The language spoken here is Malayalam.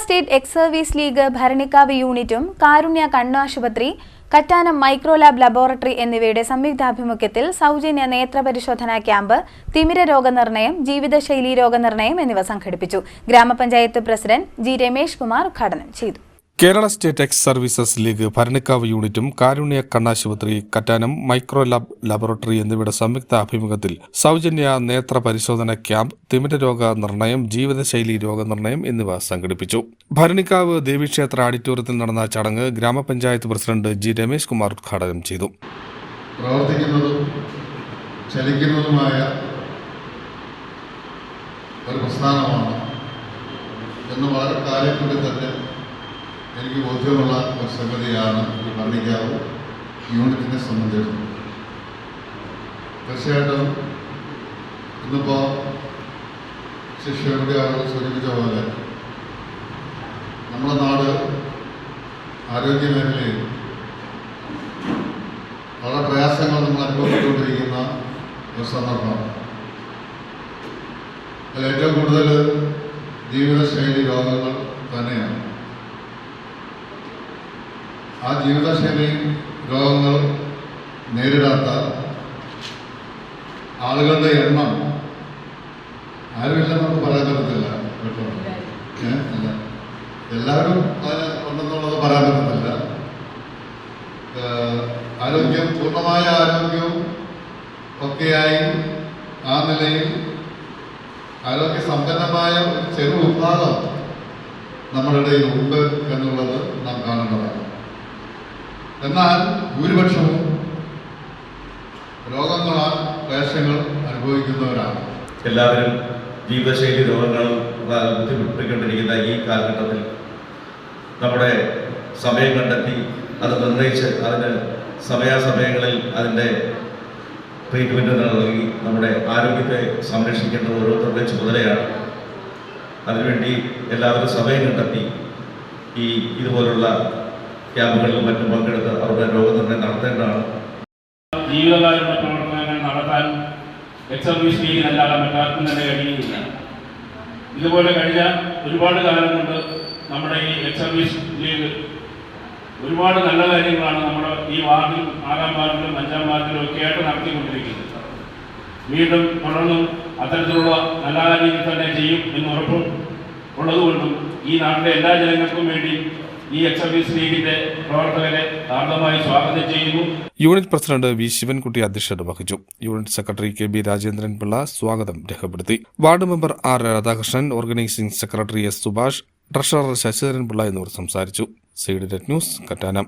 State ex service league Bharanikkavu യൂണിറ്റും കാരുണ്യ കണ്ണാശുപത്രി, കറ്റാനം മൈക്രോലാബ് ലബോറട്ടറി എന്നിവയുടെ സംയുക്താഭിമുഖ്യത്തിൽ സൗജന്യ നേത്രപരിശോധനാ ക്യാമ്പ്, തിമിര രോഗനിർണയം, ജീവിതശൈലീ രോഗനിർണയം എന്നിവ സംഘടിപ്പിച്ചു. ഗ്രാമപഞ്ചായത്ത് പ്രസിഡന്റ് ജി രമേഷ് കുമാർ ഉദ്ഘാടനം ചെയ്തു. Kerala state ex services league Bharanikkavu യൂണിറ്റും കാരുണ്യ കണ്ണാശുപത്രി, കറ്റാനം മൈക്രോലാബ് ലബോറട്ടറി എന്നിവയുടെ സംയുക്ത ആഭിമുഖ്യത്തിൽ സൗജന്യ നേത്ര പരിശോധന ക്യാമ്പ്, തിമിര രോഗ നിർണയം, ജീവിതശൈലി രോഗനിർണയം എന്നിവ സംഘടിപ്പിച്ചു. ഭരണിക്കാവ് ദേവീക്ഷേത്ര ഓഡിറ്റോറിയത്തിൽ നടന്ന ചടങ്ങ് ഗ്രാമപഞ്ചായത്ത് പ്രസിഡന്റ് ജി രമേഷ് കുമാർ ഉദ്ഘാടനം ചെയ്തു. പ്രവർത്തിക്കുന്നതും ചലിക്കുന്നതുമായ ഒരു പ്രസ്ഥാനമാണ് എന്ന് വളരെ കാലക്കൂടി തന്നെ എനിക്ക് ബോധ്യമുള്ള ഒരു സംഗതിയാണ് ഈ ഭരണിക്കാവ് യൂണിറ്റിനെ സംബന്ധിച്ചിടത്തോളം. തീർച്ചയായിട്ടും ഇന്നിപ്പോൾ ശിഷ്യരുടെ ആളുകൾ സൂചിപ്പിച്ച പോലെ നമ്മുടെ നാട് ആരോഗ്യ മേഖലയിൽ വളരെ പ്രയാസങ്ങൾ നമ്മൾ അനുഭവപ്പെട്ടുകൊണ്ടിരിക്കുന്ന ഒരു സന്ദർഭമാണ്. അതിൽ ഏറ്റവും കൂടുതൽ ജീവിതശൈലി രോഗങ്ങൾ തന്നെയാണ്. ആ ജീവിതശൈലി രോഗങ്ങൾ നേരിടാത്ത ആളുകളുടെ എണ്ണം ആരുമില്ലെന്ന് നമുക്ക് പറയാൻ പറ്റത്തില്ല. അല്ല, എല്ലാവരും അതിന് ഉണ്ടെന്നുള്ളത് പറയാൻ പറ്റത്തില്ല. ആരോഗ്യം, പൂർണ്ണമായ ആരോഗ്യവും ഒക്കെയായി ആ നിലയിൽ ആരോഗ്യ സമ്പന്നമായ ഒരു ചെറു വിഭാഗം നമ്മുടെ ഇടയിൽ ഉണ്ട് എന്നുള്ളത് നാം കാണേണ്ടതാണ്. എന്നാൽ ഭൂരിപക്ഷവും രോഗങ്ങളാൽ ക്ലേശങ്ങൾ അനുഭവിക്കുന്നവരാണ്. എല്ലാവരും ജീവിതശൈലി രോഗങ്ങൾ ബുദ്ധിമുട്ടിക്കൊണ്ടിരിക്കുന്ന ഈ കാലഘട്ടത്തിൽ നമ്മുടെ സമയം കണ്ടെത്തി അത് നിർണയിച്ച് അതിന് സമയാസമയങ്ങളിൽ അതിൻ്റെ ട്രീറ്റ്മെൻറ്റ് നൽകി നമ്മുടെ ആരോഗ്യത്തെ സംരക്ഷിക്കേണ്ടത് ഓരോരുത്തരുടെ ചുമതലയാണ്. അതിനുവേണ്ടി എല്ലാവരും സമയം കണ്ടെത്തി ഇതുപോലുള്ള ക്യാമ്പുകളിലും മറ്റും പങ്കെടുത്ത് അവരുടെ രോഗനിർണയം നടത്തേണ്ടതാണ്. ജീവിതകാരുണ്യ പ്രവർത്തനങ്ങൾ നടത്താൻ എക്സ് സർവീസ് ലീഗിനല്ലാതെ മറ്റാർക്കും തന്നെ കഴിയുന്നില്ല. ഇതുപോലെ കഴിഞ്ഞ ഒരുപാട് കാലം കൊണ്ട് നമ്മുടെ ഈ എക്സ് സർവീസ് ലീഗ് ഒരുപാട് നല്ല കാര്യങ്ങളാണ് നമ്മുടെ ഈ വാർഡിലും 6-ാം വാർഡിലും 5-ാം വാർഡിലും ഒക്കെ ആയിട്ട് നടത്തിക്കൊണ്ടിരിക്കുന്നത്. വീണ്ടും തുടർന്നും അത്തരത്തിലുള്ള നല്ല കാര്യങ്ങൾ തന്നെ ചെയ്യും എന്ന് ഉറപ്പും ഉള്ളതുകൊണ്ടും ഈ നാട്ടിലെ എല്ലാ ജനങ്ങൾക്കും വേണ്ടി ഈ എക്സ് സർവീസ് ലീഗിന്റെ പ്രവർത്തകരെ ഹാർദമായി സ്വാഗതം ചെയ്യുന്നു. യൂണിറ്റ് പ്രസിഡന്റ് വി ശിവൻകുട്ടി അധ്യക്ഷത വഹിച്ചു. Unit secretary K B Rajendran Pillai സ്വാഗതം രേഖപ്പെടുത്തി. Ward member R Radhakrishnan, organising secretary S Subhash, treasurer Sasidharan Pillai എന്നിവർ സംസാരിച്ചു. Seed news, Kattanam.